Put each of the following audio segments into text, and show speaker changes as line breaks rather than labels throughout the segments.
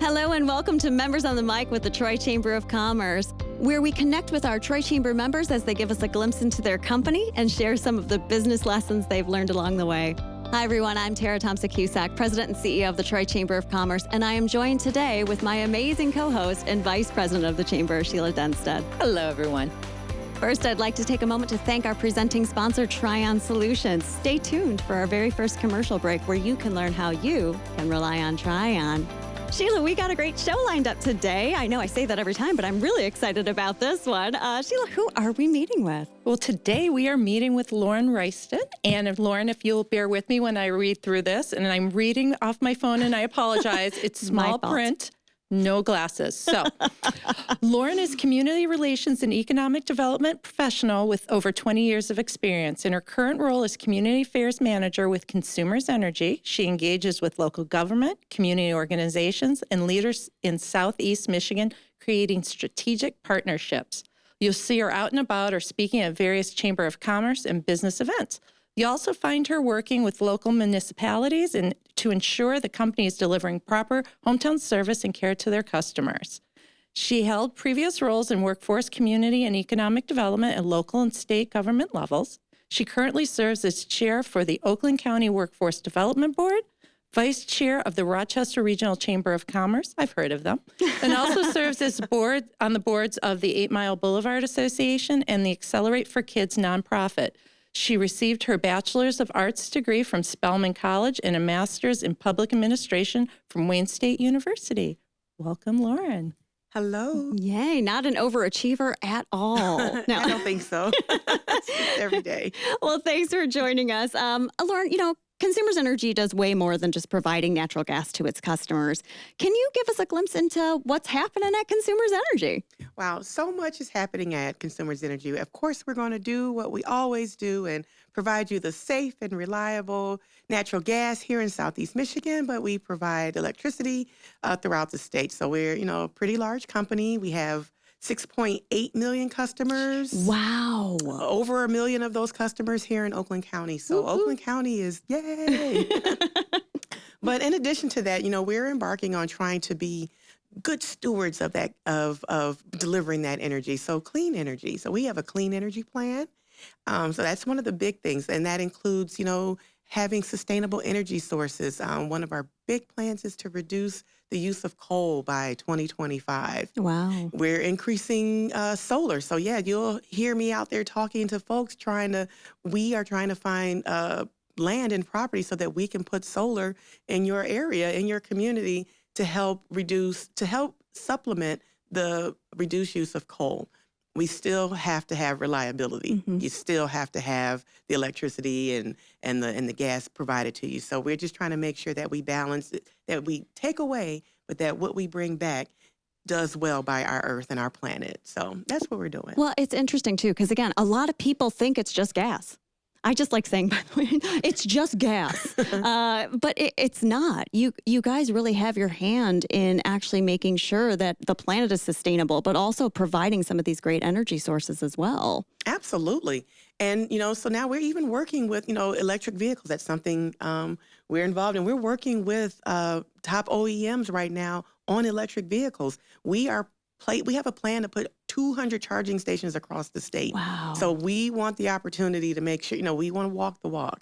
Hello and welcome to Members on the Mic with the Troy Chamber of Commerce, where we connect with our Troy Chamber members as they give us a glimpse into their company and share some of the business lessons they've learned along the way. Hi, everyone. I'm Tara Thompson-Cusack, President and CEO of the Troy Chamber of Commerce, and I am joined today with my amazing co-host and Vice President of the Chamber, Sheila Denstead.
Hello, everyone.
First, I'd like to take a moment to thank our presenting sponsor, Tryon Solutions. Stay tuned for our very first commercial break where you can learn how you can rely on Tryon. Sheila, we got a great show lined up today. I know I say that every time, but I'm really excited about this one. Sheila, who are we meeting with?
Well, today we are meeting with Lauren Royston. And Lauren, if you'll bear with me when I read through this, and I'm reading off my phone and I apologize, it's small print, no glasses. So Lauren is community relations and economic development professional with over 20 years of experience. In her current role as community affairs manager with Consumers Energy, she engages with local government, community organizations, and leaders in Southeast Michigan, creating strategic partnerships. You'll see her out and about or speaking at various Chamber of Commerce and business events. You also find her working with local municipalities and to ensure the company is delivering proper hometown service and care to their customers. She held previous roles in workforce, community, and economic development at local and state government levels. She currently serves as chair for the Oakland County Workforce Development Board, vice chair of the Rochester Regional Chamber of Commerce, I've heard of them, and also serves as on the boards of the 8 Mile Boulevard Association and the Accelerate for Kids nonprofit. She received her Bachelor's of Arts degree from Spelman College and a Master's in Public Administration from Wayne State University. Welcome, Lauren.
Hello.
Yay, not an overachiever at all.
No. I don't think so. Every day.
Well, thanks for joining us. Lauren, Consumers Energy does way more than just providing natural gas to its customers. Can you give us a glimpse into what's happening at Consumers Energy?
Wow, so much is happening at Consumers Energy. Of course, we're going to do what we always do and provide you the safe and reliable natural gas here in Southeast Michigan, but we provide electricity throughout the state. So we're, a pretty large company. We have 6.8 million customers.
Wow.
Over 1 million of those customers here in Oakland County. So Oakland County is, yay. But in addition to that, we're embarking on trying to be good stewards of that, of delivering that energy. So clean energy. So we have a clean energy plan. So that's one of the big things. And that includes, having sustainable energy sources. One of our big plans is to reduce the use of coal by 2025.
Wow.
We're increasing solar. So yeah, you'll hear me out there talking to folks we are trying to find land and property so that we can put solar in your area, in your community to help supplement the reduced use of coal. We still have to have reliability. Mm-hmm. You still have to have the electricity and the gas provided to you. So we're just trying to make sure that we balance it, that we take away, but that what we bring back does well by our earth and our planet. So that's what we're doing.
Well, it's interesting too, because again, a lot of people think it's just gas. I just like saying, by the way, it's just gas, but it's not. You guys really have your hand in actually making sure that the planet is sustainable, but also providing some of these great energy sources as well.
Absolutely. And, so now we're even working with, electric vehicles. That's something we're involved in. We're working with top OEMs right now on electric vehicles. We have a plan to put 200 charging stations across the state.
Wow.
So we want the opportunity to make sure, we want to walk the walk.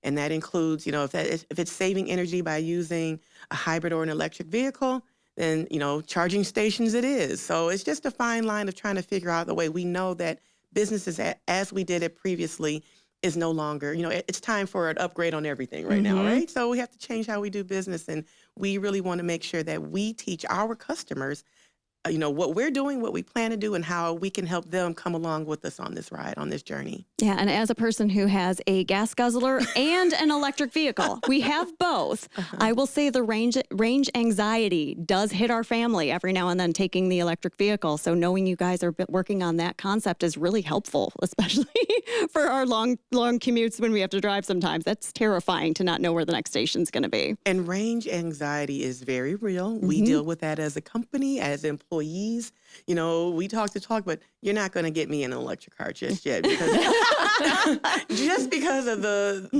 And that includes, if it's saving energy by using a hybrid or an electric vehicle, then, charging stations it is. So it's just a fine line of trying to figure out the way. We know that businesses, as we did it previously, is no longer, it's time for an upgrade on everything right now, right? So we have to change how we do business. And we really want to make sure that we teach our customers what we're doing, what we plan to do, and how we can help them come along with us on this ride, on this journey.
Yeah, and as a person who has a gas guzzler and an electric vehicle, we have both. I will say the range anxiety does hit our family every now and then taking the electric vehicle. So knowing you guys are working on that concept is really helpful, especially for our long commutes when we have to drive sometimes. That's terrifying to not know where the next station's going to be.
And range anxiety is very real. We deal with that as a company, as employees. We talk, but you're not going to get me in an electric car just yet because because of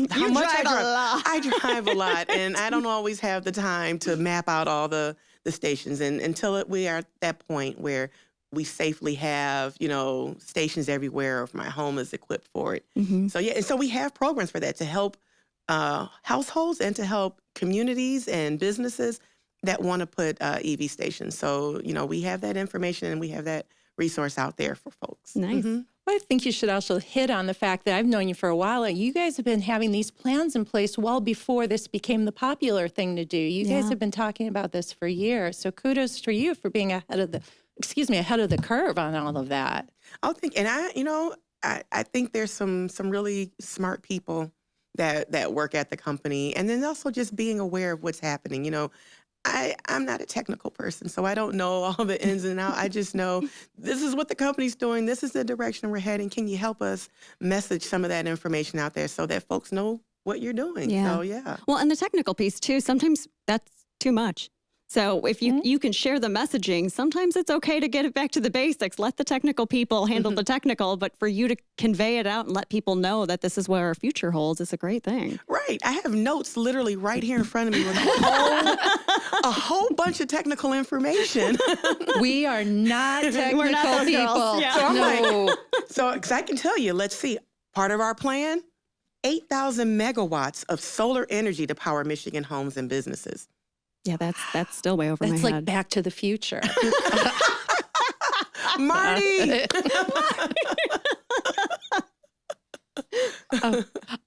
how much I drive. I drive a lot, and I don't always have the time to map out all the the stations. And until we are at that point where we safely have, stations everywhere, or if my home is equipped for it.
Mm-hmm.
So, yeah, and so we have programs for that to help households and to help communities and businesses that want to put EV stations. So, we have that information and we have that resource out there for folks.
Nice.
Mm-hmm.
Well, I think you should also hit on the fact that I've known you for a while. You guys have been having these plans in place well before this became the popular thing to do. You guys have been talking about this for years. So kudos to you for being ahead of the curve on all of that.
I think there's some really smart people that work at the company, and then also just being aware of what's happening. I'm not a technical person, so I don't know all the ins and outs. I just know this is what the company's doing. This is the direction we're heading. Can you help us message some of that information out there so that folks know what you're doing?
Yeah.
So, yeah.
Well, and the technical piece too, sometimes that's too much. So if you can share the messaging, sometimes it's okay to get it back to the basics. Let the technical people handle the technical, but for you to convey it out and let people know that this is where our future holds is a great thing.
Right. I have notes literally right here in front of me with a whole bunch of technical information.
We are not technical
We're not those
people.
girls. Yeah.
So I'm
No.
because I can tell you, let's see, part of our plan, 8,000 megawatts of solar energy to power Michigan homes and businesses.
Yeah, that's still way over
That's
my
like
head.
Back to the Future.
Marty!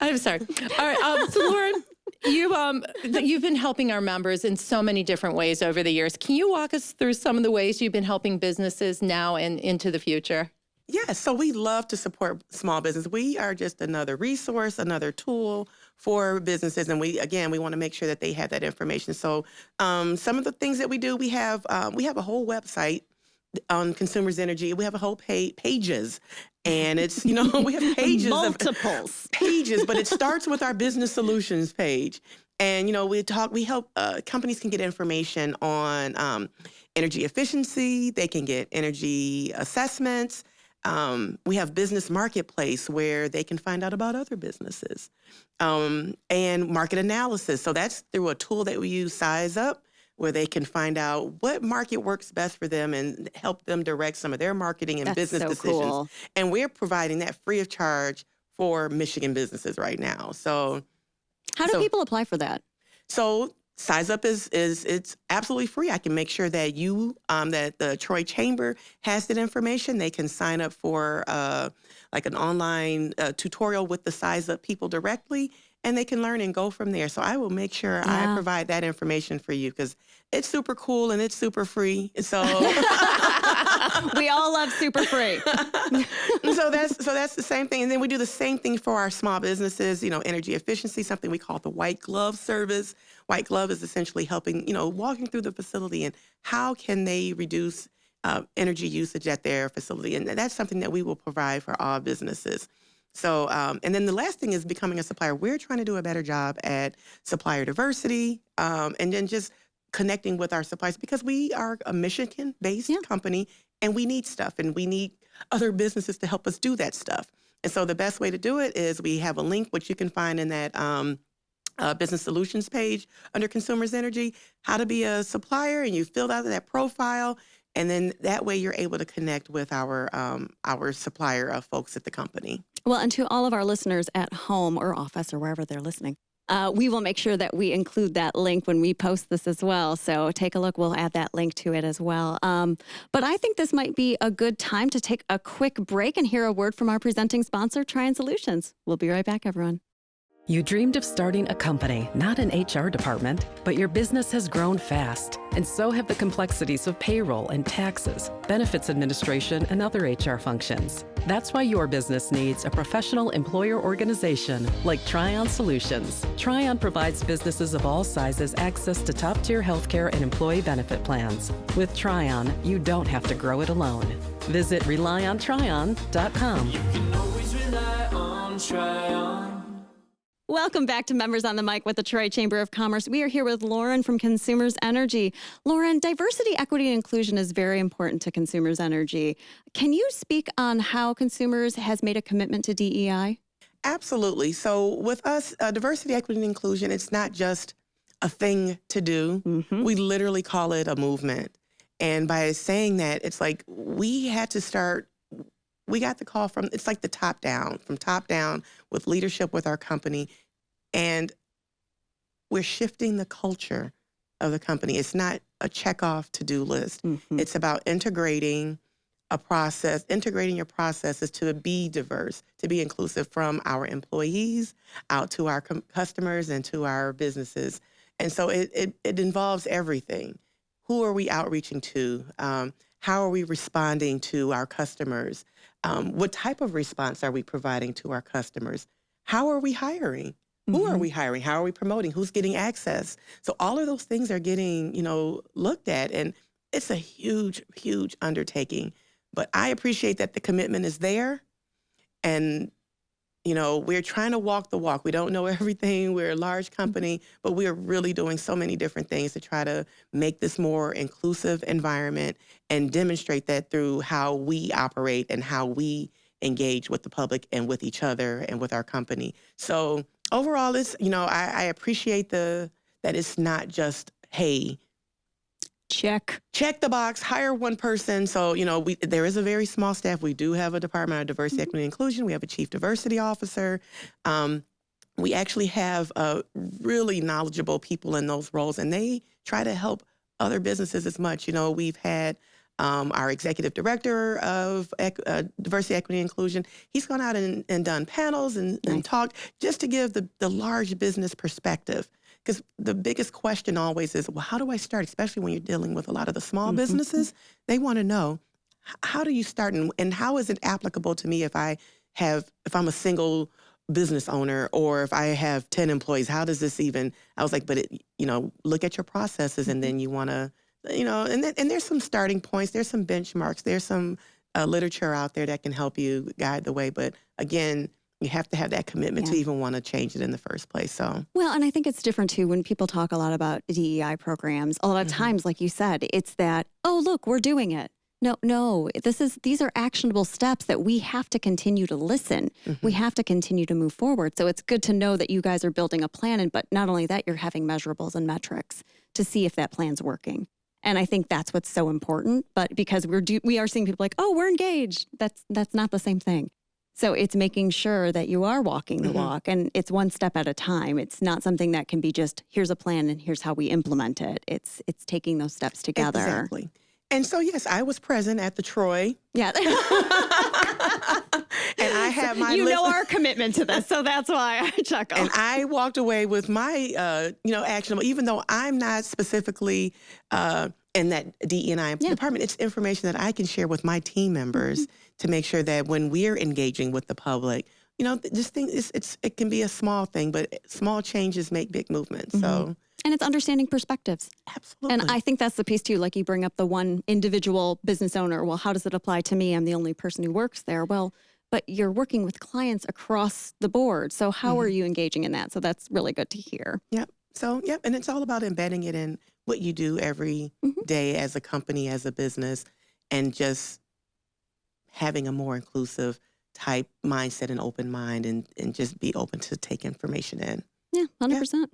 I'm sorry. All right. So Lauren, you've been helping our members in so many different ways over the years. Can you walk us through some of the ways you've been helping businesses now and into the future?
Yes, so we love to support small business. We are just another resource, another tool for businesses, and we want to make sure that they have that information. So, some of the things that we do, we have a whole website on Consumers Energy. We have a whole pages, and it's we have pages
Multiples.
of pages, but it starts with our business solutions page, and we help companies can get information on energy efficiency. They can get energy assessments. We have Business Marketplace where they can find out about other businesses, and market analysis. So that's through a tool that we use, Size Up, where they can find out what market works best for them and help them direct some of their marketing and business decisions.
Cool.
And we're providing that free of charge for Michigan businesses right now. So
How do people apply for that?
So Size Up is it's absolutely free. I can make sure that that the Troy Chamber has that information. They can sign up for like an online tutorial with the Size Up people directly, and they can learn and go from there. So I will make sure I provide that information for you because it's super cool and it's super free. So
We all love super free.
so that's the same thing. And then we do the same thing for our small businesses, energy efficiency, something we call the white glove service. White glove is essentially helping, walking through the facility and how can they reduce energy usage at their facility. And that's something that we will provide for all businesses. So, and then the last thing is becoming a supplier. We're trying to do a better job at supplier diversity, and then just connecting with our suppliers because we are a Michigan-based company and we need stuff and we need other businesses to help us do that stuff. And so the best way to do it is we have a link, which you can find in that business solutions page under Consumers Energy, how to be a supplier, and you filled out that profile. And then that way you're able to connect with our supplier of folks at the company.
Well, and to all of our listeners at home or office or wherever they're listening, we will make sure that we include that link when we post this as well. So take a look. We'll add that link to it as well. But I think this might be a good time to take a quick break and hear a word from our presenting sponsor, Tryon Solutions. We'll be right back, everyone.
You dreamed of starting a company, not an HR department, but your business has grown fast, and so have the complexities of payroll and taxes, benefits administration, and other HR functions. That's why your business needs a professional employer organization like Tryon Solutions. Tryon provides businesses of all sizes access to top-tier healthcare and employee benefit plans. With Tryon, you don't have to grow it alone. Visit RelyOnTryon.com.
You can always rely on Tryon.
Welcome back to Members on the Mic with the Troy Chamber of Commerce. We are here with Lauren from Consumers Energy. Lauren, diversity, equity, and inclusion is very important to Consumers Energy. Can you speak on how Consumers has made a commitment to DEI?
Absolutely. So with us, diversity, equity, and inclusion, it's not just a thing to do. We literally call it a movement. And by saying that, it's like we got the call from, it's like from top down with leadership with our company. And we're shifting the culture of the company. It's not a check-off to-do list. It's about integrating your processes to be diverse, to be inclusive, from our employees out to our customers and to our businesses. And so it involves everything. Who are we outreaching to? How are we responding to our customers? What type of response are we providing to our customers? How are we hiring? Who are we hiring? How are we promoting? Who's getting access? So all of those things are getting, looked at, and it's a huge, huge undertaking. But I appreciate that the commitment is there, and we're trying to walk the walk. We don't know everything. We're a large company, but we are really doing so many different things to try to make this more inclusive environment and demonstrate that through how we operate and how we engage with the public and with each other and with our company. So overall, it's, I appreciate that it's not just, hey, check the box, hire one person. So, there is a very small staff. We do have a Department of Diversity, Equity, and Inclusion. We have a Chief Diversity Officer. We actually have really knowledgeable people in those roles, and they try to help other businesses as much. We've had our Executive Director of Diversity, Equity, and Inclusion. He's gone out and done panels and talked just to give the large business perspective. Because the biggest question always is, well, how do I start? Especially when you're dealing with a lot of the small businesses. They want to know, how do you start, and how is it applicable to me if I'm a single business owner, or if I have 10 employees? How does this even? I was like, but look at your processes, and then you want to, and there's some starting points, there's some benchmarks, there's some literature out there that can help you guide the way. But again, you have to have that commitment to even want to change it in the first place. So,
well, and I think it's different too when people talk a lot about DEI programs. A lot of times, like you said, it's that, oh, look, we're doing it. No, these are actionable steps that we have to continue to listen. We have to continue to move forward. So it's good to know that you guys are building a plan, but not only that, you're having measurables and metrics to see if that plan's working. And I think that's what's so important. But because we are seeing people like, oh, we're engaged. That's not the same thing. So it's making sure that you are walking the walk, and it's one step at a time. It's not something that can be just, here's a plan and here's how we implement it. It's taking those steps together.
Exactly. And so, yes, I was present at the Troy.
Yeah.
And I had my
our commitment to this, so that's why I chuckle.
And I walked away with my, actionable, even though I'm not specifically in that DE&I department, it's information that I can share with my team members to make sure that when we're engaging with the public, this thing it can be a small thing, but small changes make big movements. So.
And it's understanding perspectives.
Absolutely.
And I think that's the piece too. Like you bring up the one individual business owner. Well, how does it apply to me? I'm the only person who works there. Well, but you're working with clients across the board. So how are you engaging in that? So that's really good to hear.
Yep. So, and it's all about embedding it in what you do every day as a company, as a business, and just having a more inclusive type mindset and open mind, and just be open to take information in.
Yeah, 100%.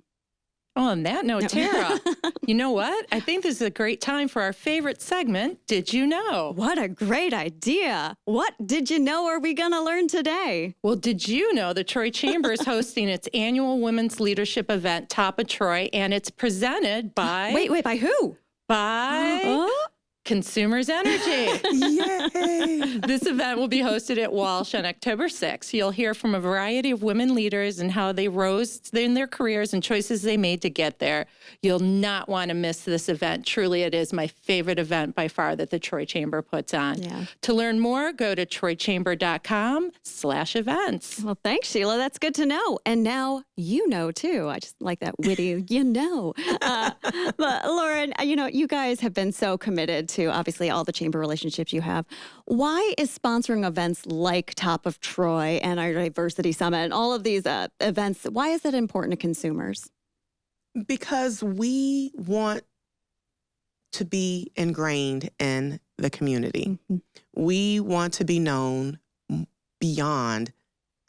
Oh, on that note, Tara, you know what? I think this is a great time for our favorite segment, Did You Know?
What a great idea. What did you know are we going to learn today?
Well, did you know the Troy Chamber is hosting its annual Women's Leadership event, Top of Troy, and it's presented by...
Wait, by who?
By... Consumers Energy.
Yay!
This event will be hosted at Walsh on October 6th. You'll hear from a variety of women leaders and how they rose in their careers and choices they made to get there. You'll not want to miss this event. Truly, it is my favorite event by far that the Troy Chamber puts on.
Yeah.
To learn more, go to troychamber.com/events.
Well, thanks, Sheila. That's good to know. And now you know, too. I just like that witty, But Lauren, you guys have been so committed to obviously all the chamber relationships you have. Why is sponsoring events like Top of Troy and our Diversity Summit and all of these events, why is that important to consumers?
Because we want to be ingrained in the community. We want to be known beyond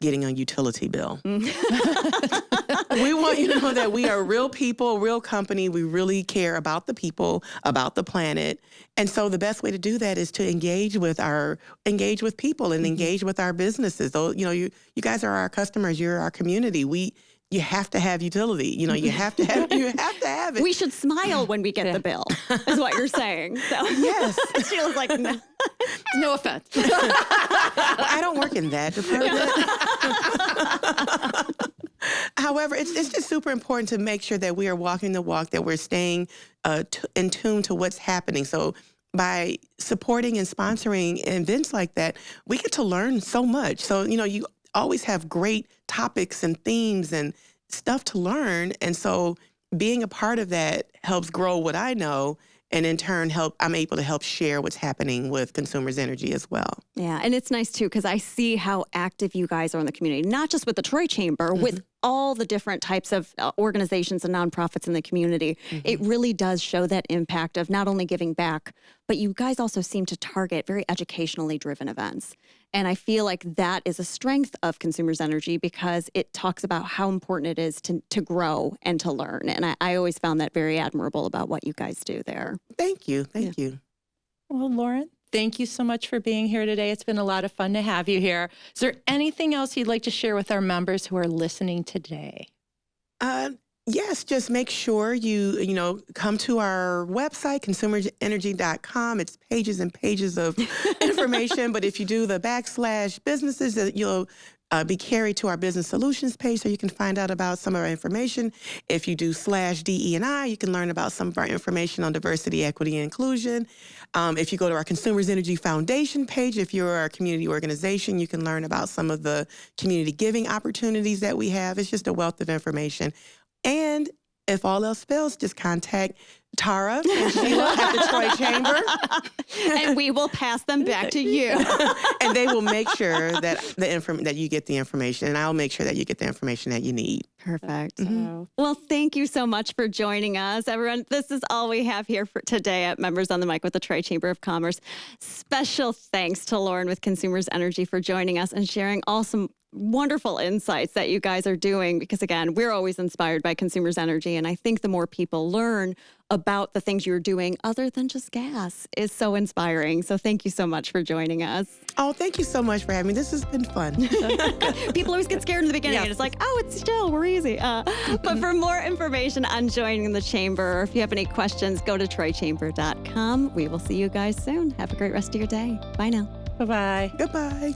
getting a utility bill. We want you to know that we are real people, real company. We really care about the people, about the planet. And so the best way to do that is to engage with people and engage with our businesses. Though, you guys are our customers, you're our community. You have to have utility. You have to have it.
We should smile when we get the bill, is what you're saying. So
Yes.
Sheila's like, no.
No offense.
I don't work in that department. However, it's just super important to make sure that we are walking the walk, that we're staying in tune to what's happening. So by supporting and sponsoring events like that, we get to learn so much. So, you always have great topics and themes and stuff to learn. And so being a part of that helps grow what I know. And in turn, I'm able to help share what's happening with Consumers Energy as well.
Yeah, and it's nice too, because I see how active you guys are in the community, not just with the Troy Chamber, with all the different types of organizations and nonprofits in the community. It really does show that impact of not only giving back, but you guys also seem to target very educationally driven events. And I feel like that is a strength of Consumers Energy because it talks about how important it is to grow and to learn. And I always found that very admirable about what you guys do there.
Thank you. Thank you.
Well, Lauren, thank you so much for being here today. It's been a lot of fun to have you here. Is there anything else you'd like to share with our members who are listening today?
Yes, just make sure you come to our website, consumerenergy.com. It's pages and pages of information. But if you do the /businesses, you'll be carried to our business solutions page so you can find out about some of our information. If you do /DE&I, you can learn about some of our information on diversity, equity, and inclusion. If you go to our Consumers Energy Foundation page, if you're a community organization, you can learn about some of the community giving opportunities that we have. It's just a wealth of information. And if all else fails, just contact Tara and Sheila at the Troy Chamber.
And we will pass them back to you.
And they will make sure that that you get the information, and I'll make sure that you get the information that you need.
Perfect. Well, thank you so much for joining us, everyone. This is all we have here for today at Members on the Mic with the Troy Chamber of Commerce. Special thanks to Lauren with Consumers Energy for joining us and sharing some wonderful insights that you guys are doing, because again, we're always inspired by Consumers Energy. And I think the more people learn about the things you're doing other than just gas is so inspiring. So thank you so much for joining us.
Oh, thank you so much for having me. This has been fun.
People always get scared in the beginning and it's like, oh, it's chill, we're easy. But for more information on joining the chamber, or if you have any questions, go to troychamber.com. We will see you guys soon. Have a great rest of your day. Bye now.
Bye-bye.
Goodbye.